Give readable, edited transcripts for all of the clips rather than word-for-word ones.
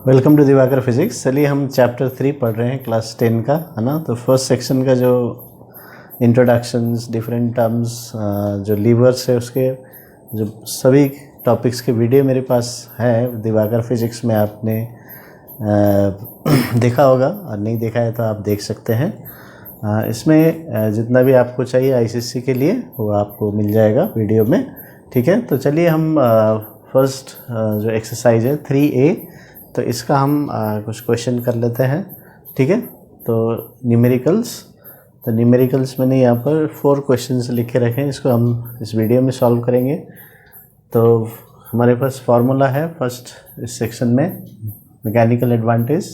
Welcome to Diwakar physics. चलिए हम chapter 3 पढ़ रहे हैं क्लास 10 का, है ना। तो फर्स्ट सेक्शन का जो इंट्रोडक्शंस, डिफरेंट टर्म्स, जो लीवर्स है, उसके जो सभी टॉपिक्स के वीडियो मेरे पास है दिवाकर फिजिक्स में। आपने देखा होगा, और नहीं देखा है तो आप देख सकते हैं। इसमें जितना भी आपको चाहिए आईसीएसई के लिए वो आपको मिल जाएगा वीडियो में, ठीक है। तो चलिए हम फर्स्ट जो एक्सरसाइज है 3A, तो इसका हम कुछ क्वेश्चन कर लेते हैं, ठीक है। तो न्यूमेरिकल्स, तो न्यूमेरिकल्स मैंने यहाँ पर 4 क्वेश्चंस लिख के रखे हैं, इसको हम इस वीडियो में सॉल्व करेंगे। तो हमारे पास फार्मूला है फर्स्ट इस सेक्शन में, mechanical advantage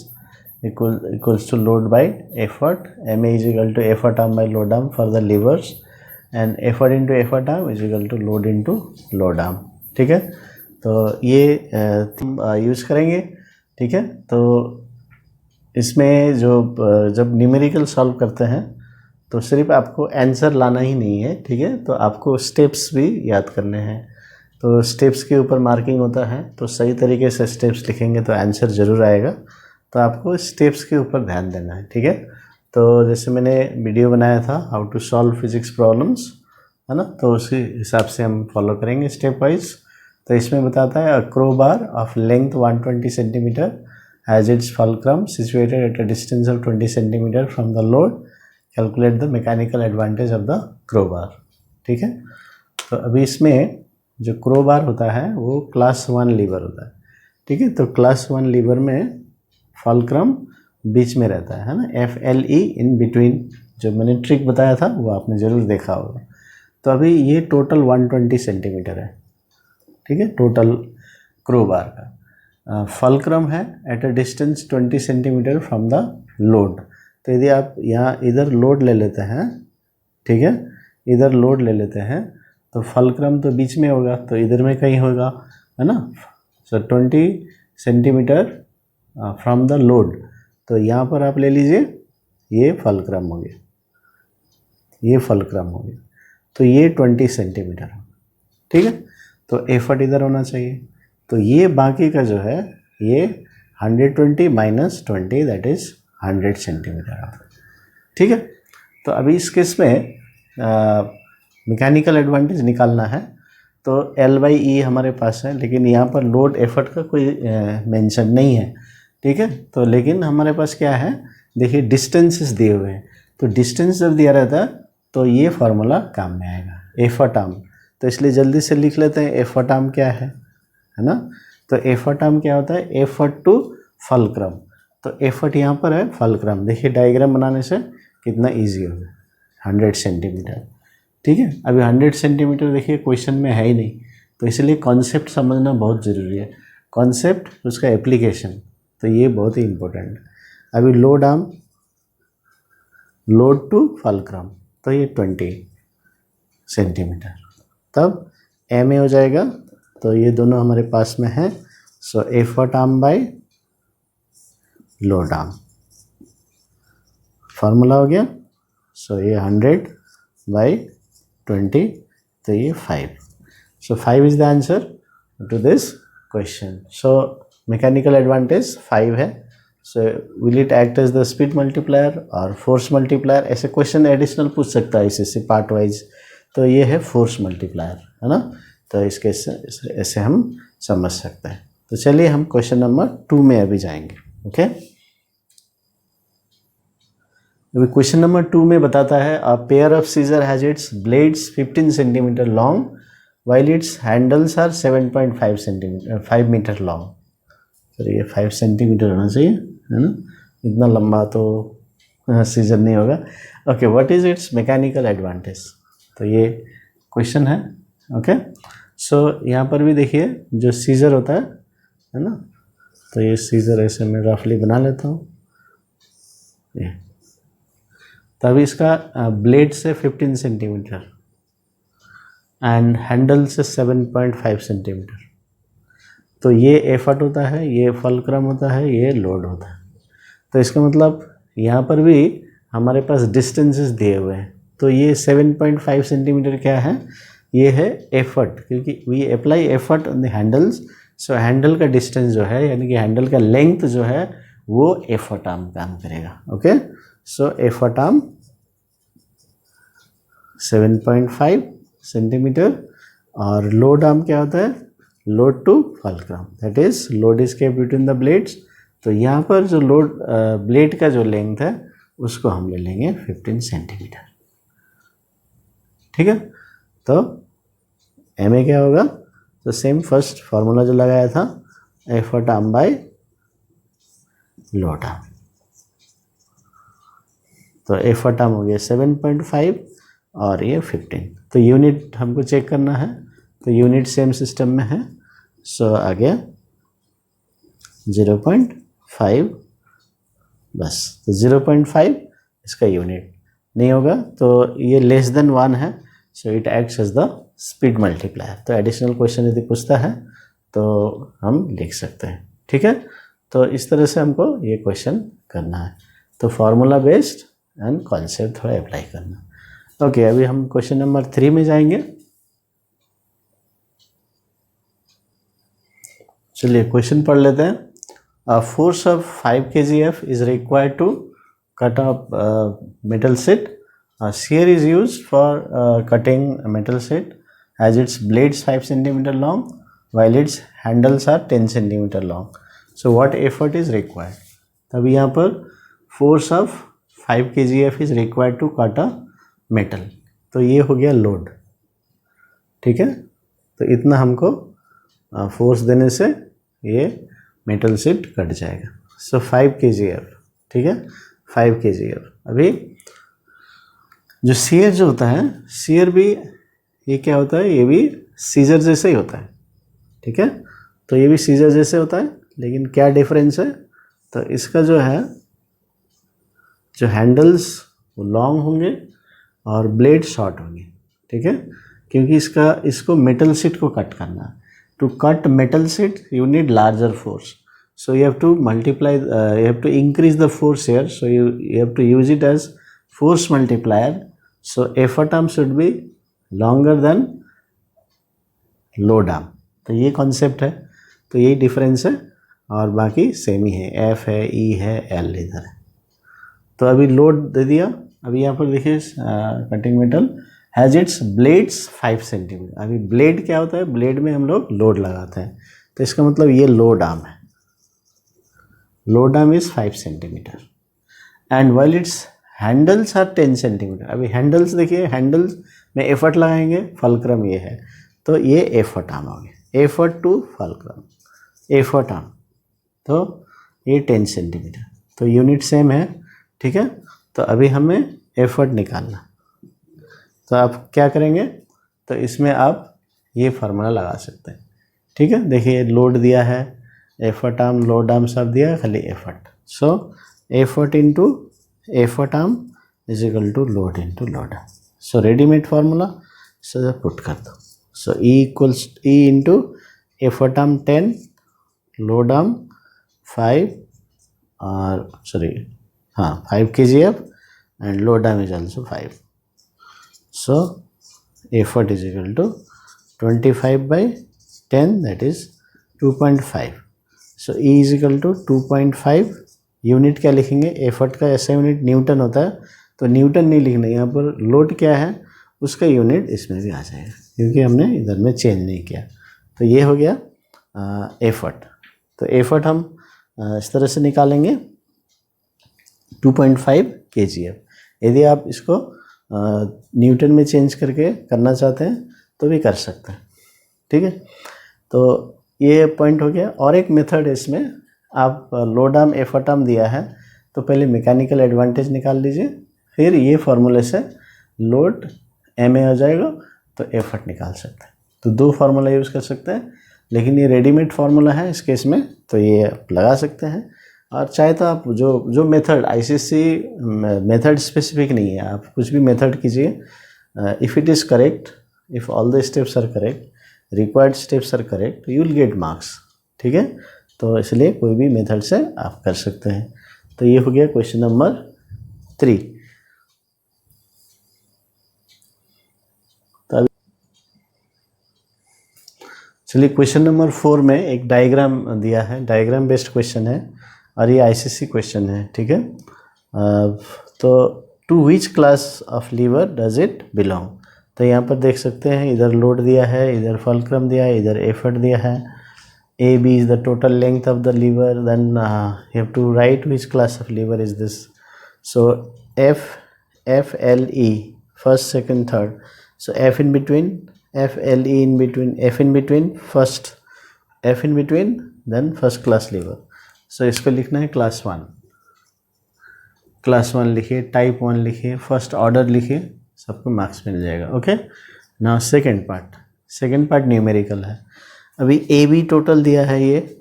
equals to load by effort, MA is equal to effort arm by load arm for the levers, and effort into effort arm is equal to load into load arm, ठीक है। तो ये use करेंगे, ठीक है। तो इसमें जो जब न्यूमेरिकल सॉल्व करते हैं तो सिर्फ आपको आंसर लाना ही नहीं है, ठीक है। तो आपको स्टेप्स भी याद करने हैं। तो स्टेप्स के ऊपर मार्किंग होता है, तो सही तरीके से स्टेप्स लिखेंगे तो आंसर ज़रूर आएगा। तो आपको स्टेप्स के ऊपर ध्यान देना है, ठीक है। तो जैसे मैंने वीडियो बनाया था how to solve physics problems, है ना, तो उसी हिसाब से हम फॉलो करेंगे स्टेप वाइज। तो इसमें बताता है, a crowbar of length 120 centimetre has its fulcrum situated at a distance of 20 centimetre from the load, calculate the mechanical advantage of the crowbar, ठीक है। तो अभी इसमें जो क्रोबार होता है वो क्लास 1 लीवर होता है, ठीक है। तो क्लास 1 लीवर में फल्क्रम बीच में रहता है ना, FLE इन बिटवीन, जो मैंने ट्रिक बताया था वो आपने ज़रूर देखा होगा। तो अभी ये टोटल 120 सेंटीमीटर है, ठीक है, टोटल क्रोबार का। फल्क्रम है eight a distance 20 centimetre from the load. तो यदि आप यहाँ इधर लोड ले लेते हैं, ठीक है, इधर लोड ले लेते हैं, तो फल्क्रम तो बीच में होगा, तो इधर में कहीं होगा, है ना। सो 20 सेंटीमीटर फ्रॉम द लोड, तो यहाँ पर आप ले लीजिए, ये फल्क्रम हो गया, ये फल्क्रम हो गया, तो ये 20 सेंटीमीटर, ठीक है। तो एफर्ट इधर होना चाहिए, तो ये बाकी का जो है ये 120 माइनस 20 दैट इज़ 100 सेंटीमीटर, ठीक है। तो अभी इस केस में मैकेनिकल एडवांटेज निकालना है, तो L/E हमारे पास है, लेकिन यहाँ पर लोड एफर्ट का कोई मेंशन नहीं है, ठीक है। तो लेकिन हमारे पास क्या है, देखिए डिस्टेंसेस दिए हुए हैं, तो डिस्टेंस जब दिया रहता है तो ये फार्मूला काम में आएगा, एफर्ट आर्म। तो इसलिए जल्दी से लिख लेते हैं एफर्ट आर्म क्या है ना। तो एफर्ट आर्म क्या होता है, एफर्ट टू फल्क्रम। तो एफर्ट यहाँ पर है, फल्क्रम देखिए डायग्राम बनाने से कितना इजी हो गया, 100 सेंटीमीटर, ठीक है। अभी 100 सेंटीमीटर देखिए क्वेश्चन में है ही नहीं, तो इसलिए कॉन्सेप्ट समझना बहुत ज़रूरी है, कॉन्सेप्ट उसका एप्लीकेशन, तो ये बहुत ही इम्पोर्टेंट है। अभी load arm, load to fulcrum, तो ये 20 सेंटीमीटर, तब MA हो जाएगा। तो ये दोनों हमारे पास में है, so effort arm by load arm, formula हो गया। सो ये 100 बाय 20, तो ये 5, so 5 is the answer to this question. So mechanical advantage 5 है। So will it act as the speed multiplier और फोर्स मल्टीप्लायर, ऐसे क्वेश्चन एडिशनल पूछ सकता है इससे पार्ट वाइज। तो ये है फोर्स मल्टीप्लायर, है ना। तो इसके ऐसे हम समझ सकते हैं। तो चलिए हम क्वेश्चन नंबर 2 में अभी जाएंगे, ओके। अभी क्वेश्चन नंबर 2 में बताता है, a pair of scissor has its blades 15 centimetre long while its handles are 7.5 centimetre 5 metre long. तो ये 5 सेंटीमीटर होना चाहिए, है ना, इतना लंबा तो सीजर नहीं होगा। Okay, what is it's mechanical advantage, तो ये क्वेश्चन है, ओके। सो यहाँ पर भी देखिए जो सीजर होता है ना, तो ये सीजर ऐसे मैं रफली बना लेता हूँ, ये तभी इसका ब्लेड से 15 सेंटीमीटर एंड हैंडल से 7.5 सेंटीमीटर, तो ये एफर्ट होता है, ये फल्क्रम होता है, ये लोड होता है। तो इसका मतलब यहाँ पर भी हमारे पास डिस्टेंसेस दिए हुए हैं, तो ये 7.5 सेंटीमीटर क्या है, ये है एफर्ट, क्योंकि we apply effort on the handles so handle का डिस्टेंस जो है यानी कि हैंडल का लेंथ जो है वो एफर्ट आर्म काम करेगा। Okay, so effort arm 7.5 centimetre और लोड आर्म क्या होता है, load to fulcrum, that is load is kept between the blades. तो यहाँ पर जो लोड ब्लेड का जो लेंथ है उसको हम ले लेंगे 15 सेंटीमीटर। ठीक है, तो एम ए क्या होगा, तो सेम फर्स्ट फार्मूला जो लगाया था, effort arm by load arm. तो एफर्ट आर्म हो गया 7.5 और ये 15। तो यूनिट हमको चेक करना है, तो यूनिट सेम सिस्टम में है, सो आ गया 0.5 बस। तो 0.5 इसका यूनिट नहीं होगा, तो ये लेस देन 1 है, so it acts as the speed multiplier. तो एडिशनल क्वेश्चन यदि पूछता है तो हम लिख सकते हैं। ठीक है, तो इस तरह से हमको ये क्वेश्चन करना है। तो फार्मूला बेस्ड एंड कॉन्सेप्ट थोड़ा अप्लाई करना। ओके, अभी हम क्वेश्चन नंबर 3 में जाएंगे। चलिए क्वेश्चन पढ़ लेते हैं। A force of 5 kgf is required to cut a metal sheet. A shear is used for cutting a metal sheet as its blades 5 cm long while its handles are 10 cm long. So what effort is required? तब यहाँ पर force of 5 kgf is required to cut a metal. तो ये हो गया load. ठीक है, तो इतना हमको फोर्स देने से ये मेटल शीट कट जाएगा। सो 5 kgf। ठीक है, 5 kgf। अभी जो शेयर जो होता है, शेयर भी ये क्या होता है, ये भी सीजर जैसे ही होता है। ठीक है, तो ये भी सीजर जैसे होता है, लेकिन क्या डिफरेंस है, तो इसका जो है जो हैंडल्स वो लॉन्ग होंगे और ब्लेड शॉर्ट होंगे। ठीक है, क्योंकि इसको मेटल शीट को कट करना है। To cut metal sheet, you need larger force. So you have to multiply, you have to increase the force here. So you have to use it as force multiplier. So effort arm should be longer than load arm. तो ये concept है, तो यही difference है और बाकी same ही है, F है, E है, L इधर है। तो अभी लोड दे दिया। अभी यहाँ पर देखिए cutting metal has its blades 5 centimetre. अभी ब्लेड क्या होता है, ब्लेड में हम लोग लोड लगाते हैं, तो इसका मतलब ये लोड आर्म है। Load arm is 5 centimetre and while its handles are 10 centimetre. अभी हैंडल्स देखिए, हैंडल्स में एफर्ट लगाएंगे, फल्क्रम ये है, तो ये एफर्ट आर्म हो गया, effort to fulcrum, effort arm, तो ये 10 सेंटीमीटर। तो यूनिट सेम है। ठीक है, तो अभी हमें एफर्ट निकालना, तो आप क्या करेंगे, तो इसमें आप ये फार्मूला लगा सकते हैं। ठीक है, देखिए लोड दिया है, एफर्ट आर्म, लोड आर्म सब दिया है, खाली effort. So effort into effort arm is equal to load into load arm. So readymade formula so put कर दो। So E equals E into effort arm 10, load arm 5 और 5 kgf and load arm is also 5. So effort is equal to 25 by 10, that is 2.5. So E is equal to 2.5। Unit क्या लिखेंगे, effort का ऐसा unit Newton होता है, तो Newton नहीं लिखना, यहाँ पर लोड क्या है उसका यूनिट इसमें भी आ जाएगा, क्योंकि हमने इधर में चेंज नहीं किया। तो ये हो गया एफर्ट। तो एफर्ट हम इस तरह से निकालेंगे 2.5 kgf। यदि आप इसको न्यूटन में चेंज करके करना चाहते हैं तो भी कर सकते हैं। ठीक है, तो ये पॉइंट हो गया। और एक मेथड है इसमें, आप लोड आर्म एफर्ट आर्म दिया है तो पहले मैकेनिकल एडवांटेज निकाल लीजिए, फिर ये फार्मूले से लोड एम ए हो जाएगा तो एफर्ट निकाल सकते हैं। तो 2 फार्मूला यूज़ कर सकते हैं, लेकिन ये रेडीमेड फार्मूला है इस केस में, तो ये आप लगा सकते हैं। और चाहे तो आप जो मेथड आईसीएससी मेथड स्पेसिफिक नहीं है, आप कुछ भी मेथड कीजिए, if it is correct, if all the steps are correct, required steps are correct, you will get marks. ठीक है, तो इसलिए कोई भी मेथड से आप कर सकते हैं। तो ये हो गया क्वेश्चन नंबर 3। चलिए क्वेश्चन नंबर 4 में एक डायग्राम दिया है, डायग्राम बेस्ड क्वेश्चन है और ये आईसीएससी क्वेश्चन है, ठीक है। तो to which class of lever does it belong. तो यहाँ पर देख सकते हैं इधर लोड दिया है, इधर फलक्रम दिया है, इधर एफर्ट दिया है। A B is the total length of the lever, then you have to write which class of lever is this. So F L E first second third, so F in between, F L E in between, F in between first, F in between then first class lever। so इस पर लिखना है class 1, class 1 लिखिए, type 1 लिखिए, first order लिखिए, सबको marks मिल जाएगा। Okay, now second part numerical है। अभी ए बी टोटल दिया है, ये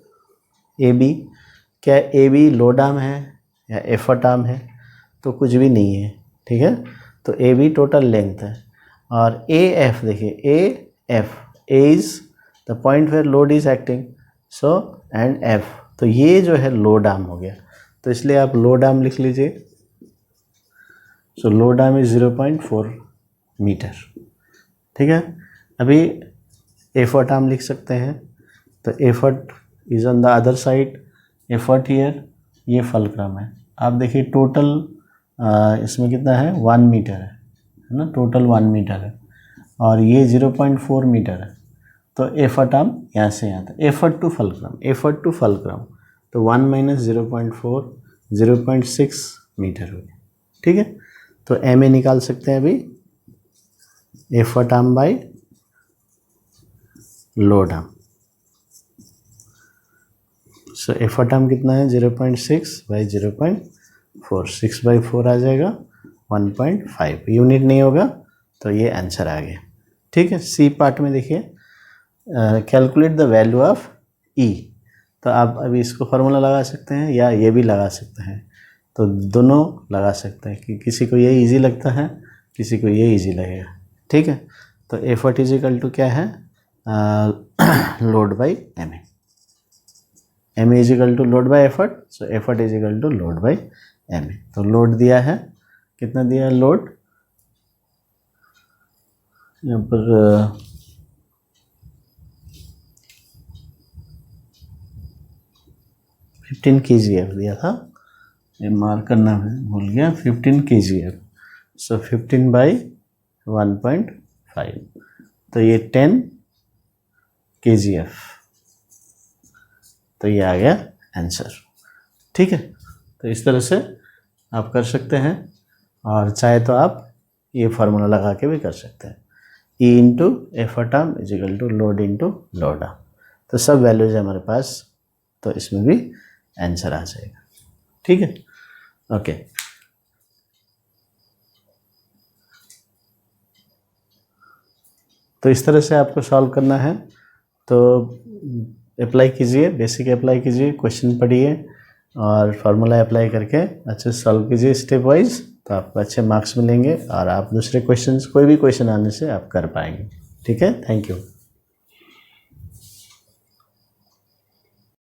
ए बी, क्या ए बी लोड आर्म है या एफर्ट आर्म है? तो कुछ भी नहीं है, ठीक है। तो ए बी टोटल लेंथ है और ए एफ देखिए, A F, A is the point where load is acting, so and F, तो ये जो है लोड आर्म हो गया, तो इसलिए आप लोड आर्म लिख लीजिए। So load arm is 0.4 metre, ठीक है। अभी एफर्ट आर्म लिख सकते हैं, तो effort is on the other side, effort here, ये फलक्रम है। आप देखिए टोटल इसमें कितना है, 1 मीटर है ना, टोटल 1 मीटर है और ये 0.4 मीटर है। तो एफर्ट आर्म यहाँ से यहाँ तक, एफर्ट टू फलक्रम, तो 1 माइनस 0.4, 0.6 मीटर हो गया, ठीक है। तो एम ए निकाल सकते हैं अभी, effort arm by load arm. So effort arm कितना है, 0.6 बाई 0.4, 6/4 आ जाएगा, 1.5 यूनिट नहीं होगा, तो ये आंसर आ गया, ठीक है। सी पार्ट में देखिए, कैलकुलेट द वैल्यू ऑफ ई। तो आप अभी इसको फार्मूला लगा सकते हैं या ये भी लगा सकते हैं, तो दोनों लगा सकते हैं कि किसी को ये इजी लगता है, किसी को ये इजी लगेगा, ठीक है। तो एफर्ट इज इक्वल टू क्या है, load by M A, M A is equal to load by effort, so effort is equal to load by M A. तो लोड दिया है, कितना दिया है लोड, यहाँ पर 15 kgf दिया था, ये मार्क करना भूल गया, 15 kgf, सो 15 बाई 1.5, तो ये 10 kgf, तो ये आ गया आंसर, ठीक है। तो इस तरह से आप कर सकते हैं और चाहे तो आप ये फार्मूला लगा के भी कर सकते हैं, E into effort arm is equal to load into load arm. तो सब वैल्यूज है हमारे पास, तो इसमें भी आंसर आ जाएगा, ठीक है। ओके, तो इस तरह से आपको सॉल्व करना है, तो अप्लाई कीजिए, बेसिक अप्लाई कीजिए, क्वेश्चन पढ़िए और फार्मूला अप्लाई करके अच्छे से सॉल्व कीजिए स्टेप वाइज, तो आपको अच्छे मार्क्स मिलेंगे और आप दूसरे क्वेश्चंस, कोई भी क्वेश्चन आने से आप कर पाएंगे, ठीक है। Thank you.